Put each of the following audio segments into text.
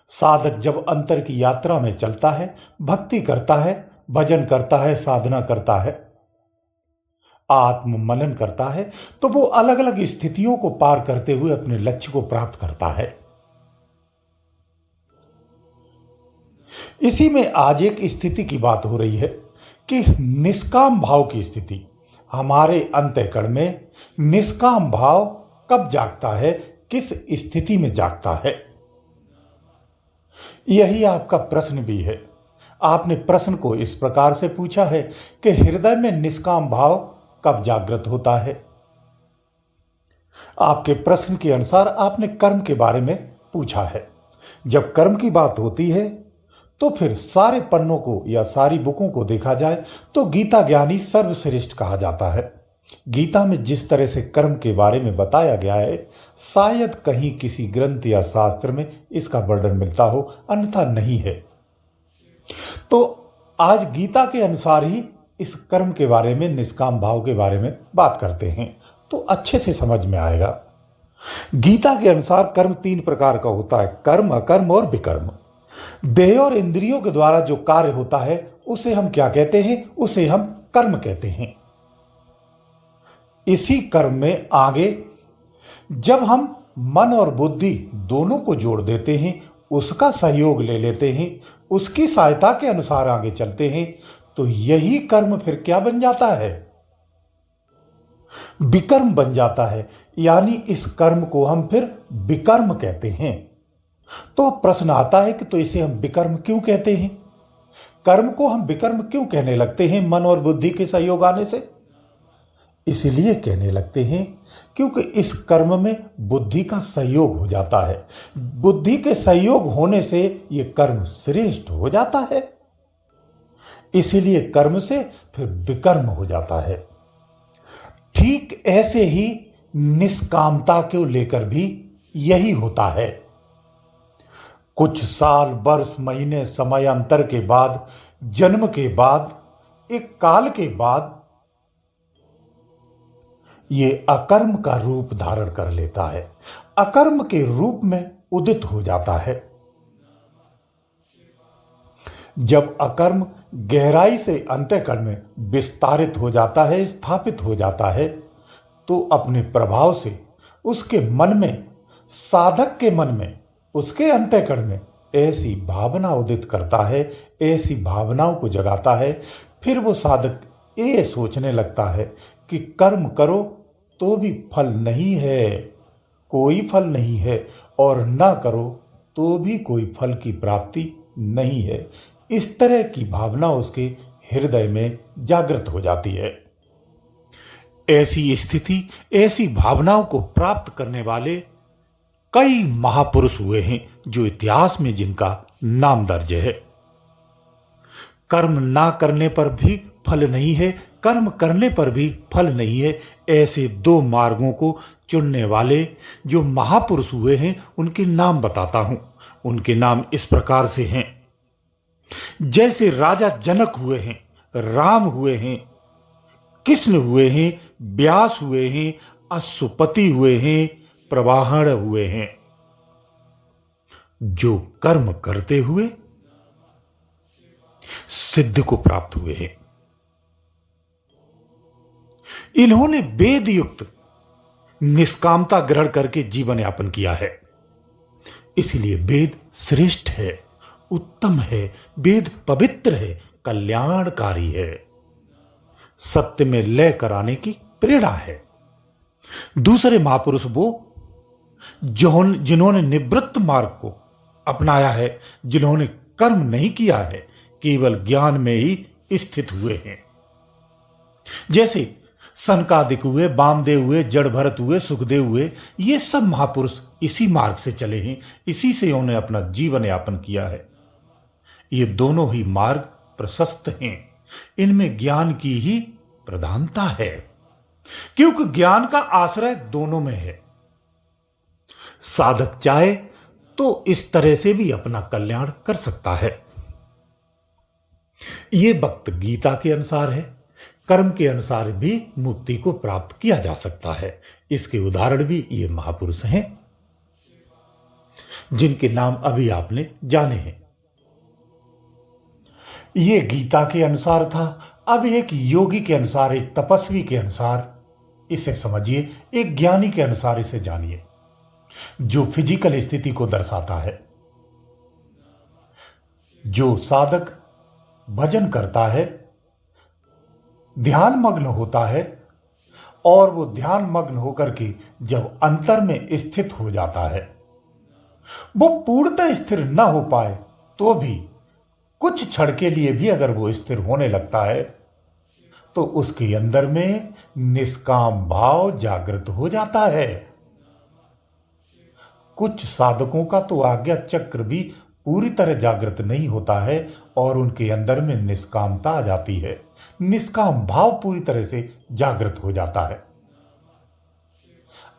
साधक जब अंतर की यात्रा में चलता है, भक्ति करता है, भजन करता है, साधना करता है, आत्म मनन करता है, तो वो अलग अलग स्थितियों को पार करते हुए अपने लक्ष्य को प्राप्त करता है। इसी में आज एक स्थिति की बात हो रही है कि निष्काम भाव की स्थिति। हमारे अंतःकरण में निष्काम भाव कब जागता है, किस स्थिति में जागता है? यही आपका प्रश्न भी है। आपने प्रश्न को इस प्रकार से पूछा है कि हृदय में निष्काम भाव कब जागृत होता है। आपके प्रश्न के अनुसार आपने कर्म के बारे में पूछा है। जब कर्म की बात होती है तो फिर सारे पन्नों को या सारी बुकों को देखा जाए तो गीता ज्ञानी सर्वश्रेष्ठ कहा जाता है। गीता में जिस तरह से कर्म के बारे में बताया गया है, शायद कहीं किसी ग्रंथ या शास्त्र में इसका वर्णन मिलता हो, अन्यथा नहीं है। तो आज गीता के अनुसार ही इस कर्म के बारे में, निष्काम भाव के बारे में बात करते हैं, तो अच्छे से समझ में आएगा। गीता के अनुसार कर्म 3 प्रकार का होता है: कर्म, अकर्म और विकर्म। देह और इंद्रियों के द्वारा जो कार्य होता है उसे हम क्या कहते हैं? उसे हम कर्म कहते हैं। इसी कर्म में आगे जब हम मन और बुद्धि दोनों को जोड़ देते हैं, उसका सहयोग ले लेते हैं, उसकी सहायता के अनुसार आगे चलते हैं, तो यही कर्म फिर क्या बन जाता है? विकर्म बन जाता है। यानी इस कर्म को हम फिर विकर्म कहते हैं। तो प्रश्न आता है कि तो इसे हम विकर्म क्यों कहते हैं? कर्म को हम विकर्म क्यों कहने लगते हैं मन और बुद्धि के सहयोग आने से? इसलिए कहने लगते हैं क्योंकि इस कर्म में बुद्धि का सहयोग हो जाता है। बुद्धि के सहयोग होने से यह कर्म श्रेष्ठ हो जाता है, इसीलिए कर्म से फिर विकर्म हो जाता है। ठीक ऐसे ही निष्कामता को लेकर भी यही होता है। कुछ साल, वर्ष, महीने, समय अंतर के बाद, जन्म के बाद, एक काल के बाद ये अकर्म का रूप धारण कर लेता है, अकर्म के रूप में उदित हो जाता है। जब अकर्म गहराई से अंतःकरण में विस्तारित हो जाता है, स्थापित हो जाता है, तो अपने प्रभाव से उसके मन में, साधक के मन में, उसके अंतःकरण में ऐसी भावना उदित करता है, ऐसी भावनाओं को जगाता है। फिर वो साधक ये सोचने लगता है कि कर्म करो तो भी फल नहीं है, कोई फल नहीं है, और ना करो तो भी कोई फल की प्राप्ति नहीं है। इस तरह की भावना उसके हृदय में जागृत हो जाती है। ऐसी स्थिति, ऐसी भावनाओं को प्राप्त करने वाले कई महापुरुष हुए हैं जो इतिहास में जिनका नाम दर्ज है। कर्म ना करने पर भी फल नहीं है, कर्म करने पर भी फल नहीं है, ऐसे 2 मार्गों को चुनने वाले जो महापुरुष हुए हैं उनके नाम बताता हूं। उनके नाम इस प्रकार से हैं। जैसे राजा जनक हुए हैं, राम हुए हैं, कृष्ण हुए हैं, व्यास हुए हैं, अश्वपति हुए हैं, प्रवाहण हुए हैं, जो कर्म करते हुए सिद्ध को प्राप्त हुए हैं। इन्होंने वेद युक्त निष्कामता ग्रहण करके जीवन यापन किया है। इसलिए वेद श्रेष्ठ है, उत्तम है, वेद पवित्र है, कल्याणकारी है, सत्य में लय कराने की प्रेरणा है। दूसरे महापुरुष वो जिन्होंने निवृत्त मार्ग को अपनाया है, जिन्होंने कर्म नहीं किया है, केवल ज्ञान में ही स्थित हुए हैं। जैसे सनकादिक हुए, वामदेव हुए, जड़भरत हुए, सुखदेव हुए, ये सब महापुरुष इसी मार्ग से चले हैं, इसी से उन्होंने अपना जीवन यापन किया है। ये दोनों ही मार्ग प्रशस्त हैं, इनमें ज्ञान की ही प्रधानता है, क्योंकि ज्ञान का आश्रय दोनों में है। साधक चाहे तो इस तरह से भी अपना कल्याण कर सकता है। यह वक्त गीता के अनुसार है। कर्म के अनुसार भी मुक्ति को प्राप्त किया जा सकता है। इसके उदाहरण भी ये महापुरुष हैं। जिनके नाम अभी आपने जाने हैं। ये गीता के अनुसार था। अब एक योगी के अनुसार, एक तपस्वी के अनुसार इसे समझिए, एक ज्ञानी के अनुसार इसे जानिए, जो फिजिकल स्थिति को दर्शाता है। जो साधक भजन करता है, ध्यान मग्न होता है, और वो ध्यान मग्न होकर के जब अंतर में स्थित हो जाता है, वो पूर्णतः स्थिर न हो पाए तो भी कुछ क्षण के लिए भी अगर वो स्थिर होने लगता है तो उसके अंदर में निष्काम भाव जागृत हो जाता है। कुछ साधकों का तो आज्ञा चक्र भी पूरी तरह जागृत नहीं होता है और उनके अंदर में निष्कामता आ जाती है, निष्काम भाव पूरी तरह से जागृत हो जाता है।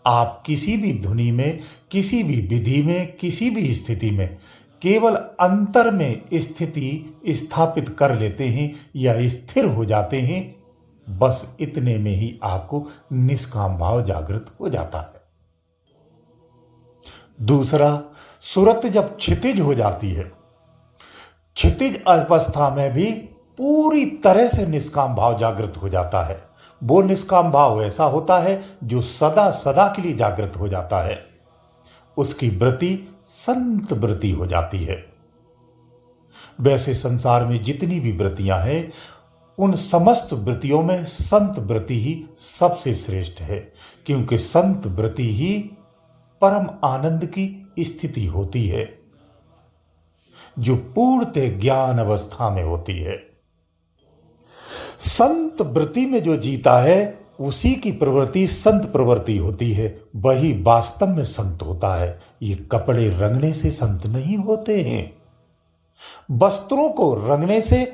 आप किसी भी धुनी में, किसी भी विधि में, किसी भी स्थिति में केवल अंतर में स्थिति स्थापित कर लेते हैं या स्थिर हो जाते हैं, बस इतने में ही आपको निष्काम भाव जागृत हो जाता है। दूसरा, सुरत जब क्षितिज हो जाती है, क्षितिज अवस्था में भी पूरी तरह से निष्काम भाव जागृत हो जाता है। वो निष्काम भाव ऐसा होता है जो सदा सदा के लिए जागृत हो जाता है। उसकी वृत्ति संत वृत्ति हो जाती है। वैसे संसार में जितनी भी वृत्तियां हैं, उन समस्त वृत्तियों में संत वृत्ति ही सबसे श्रेष्ठ है, क्योंकि संत वृत्ति ही परम आनंद की स्थिति होती है, जो पूर्णतः ज्ञान अवस्था में होती है। संत वृत्ति में जो जीता है, उसी की प्रवृत्ति संत प्रवृत्ति होती है, वही वास्तव में संत होता है। ये कपड़े रंगने से संत नहीं होते हैं, वस्त्रों को रंगने से,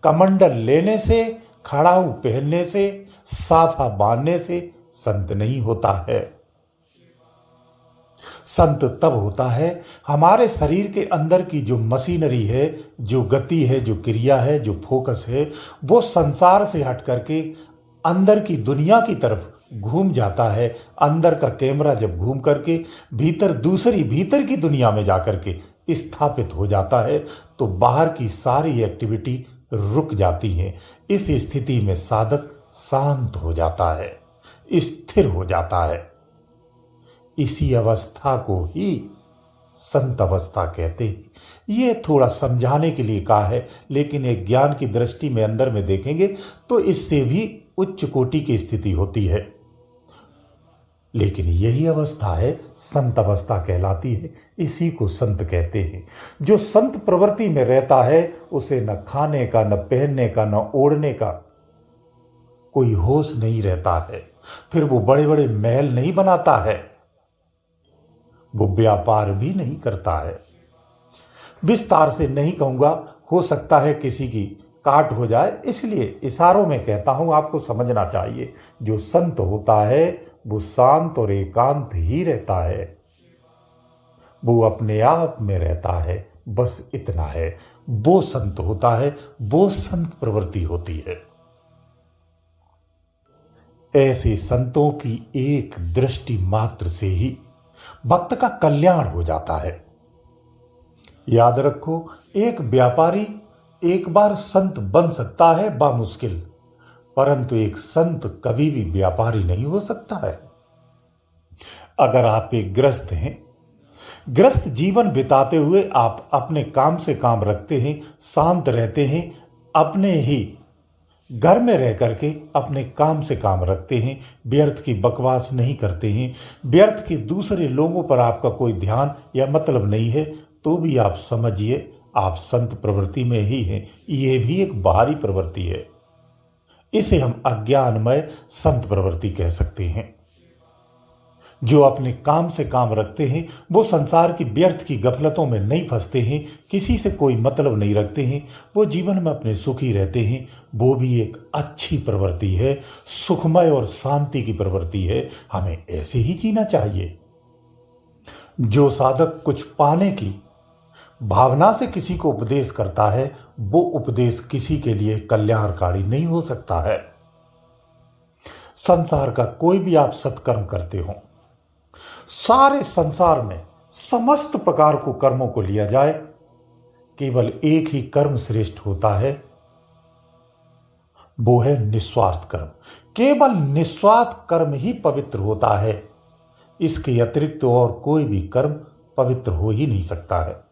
कमंडल लेने से, खड़ाऊ पहनने से, साफा बांधने से संत नहीं होता है। संत तब होता है हमारे शरीर के अंदर की जो मशीनरी है, जो गति है, जो क्रिया है, जो फोकस है, वो संसार से हट करके अंदर की दुनिया की तरफ घूम जाता है। अंदर का कैमरा जब घूम करके भीतर की दुनिया में जाकर के स्थापित हो जाता है, तो बाहर की सारी एक्टिविटी रुक जाती है। इस स्थिति में साधक शांत हो जाता है, स्थिर हो जाता है। इसी अवस्था को ही संत अवस्था कहते हैं। ये थोड़ा समझाने के लिए कहा है, लेकिन एक ज्ञान की दृष्टि में अंदर में देखेंगे तो इससे भी उच्च कोटि की स्थिति होती है। लेकिन यही अवस्था है, संत अवस्था कहलाती है। इसी को संत कहते हैं। जो संत प्रवृत्ति में रहता है, उसे न खाने का, न पहनने का, न ओढ़ने का कोई होश नहीं रहता है। फिर वो बड़े बड़े महल नहीं बनाता है, वो व्यापार भी नहीं करता है। विस्तार से नहीं कहूंगा, हो सकता है किसी की काट हो जाए, इसलिए इशारों में कहता हूं, आपको समझना चाहिए। जो संत होता है वो शांत और एकांत ही रहता है, वो अपने आप में रहता है, बस इतना है। वो संत होता है, वो संत प्रवृत्ति होती है। ऐसे संतों की एक दृष्टि मात्र से ही भक्त का कल्याण हो जाता है। याद रखो, एक व्यापारी एक बार संत बन सकता है बामुश्किल, परंतु एक संत कभी भी व्यापारी नहीं हो सकता है। अगर आप एक गृहस्थ हैं, गृहस्थ जीवन बिताते हुए आप अपने काम से काम रखते हैं, शांत रहते हैं, अपने ही घर में रह करके अपने काम से काम रखते हैं, व्यर्थ की बकवास नहीं करते हैं, व्यर्थ के दूसरे लोगों पर आपका कोई ध्यान या मतलब नहीं है, तो भी आप समझिए आप संत प्रवृत्ति में ही हैं। ये भी एक बाहरी प्रवृत्ति है, इसे हम अज्ञानमय संत प्रवृत्ति कह सकते हैं। जो अपने काम से काम रखते हैं, वो संसार की व्यर्थ की गफलतों में नहीं फंसते हैं, किसी से कोई मतलब नहीं रखते हैं, वो जीवन में अपने सुखी रहते हैं। वो भी एक अच्छी प्रवृत्ति है, सुखमय और शांति की प्रवृत्ति है। हमें ऐसे ही जीना चाहिए। जो साधक कुछ पाने की भावना से किसी को उपदेश करता है, वो उपदेश किसी के लिए कल्याणकारी नहीं हो सकता है। संसार का कोई भी आप सत्कर्म करते हो, सारे संसार में समस्त प्रकार को कर्मों को लिया जाए, केवल एक ही कर्म श्रेष्ठ होता है, वो है निस्वार्थ कर्म। केवल निस्वार्थ कर्म ही पवित्र होता है। इसके अतिरिक्त और कोई भी कर्म पवित्र हो ही नहीं सकता है।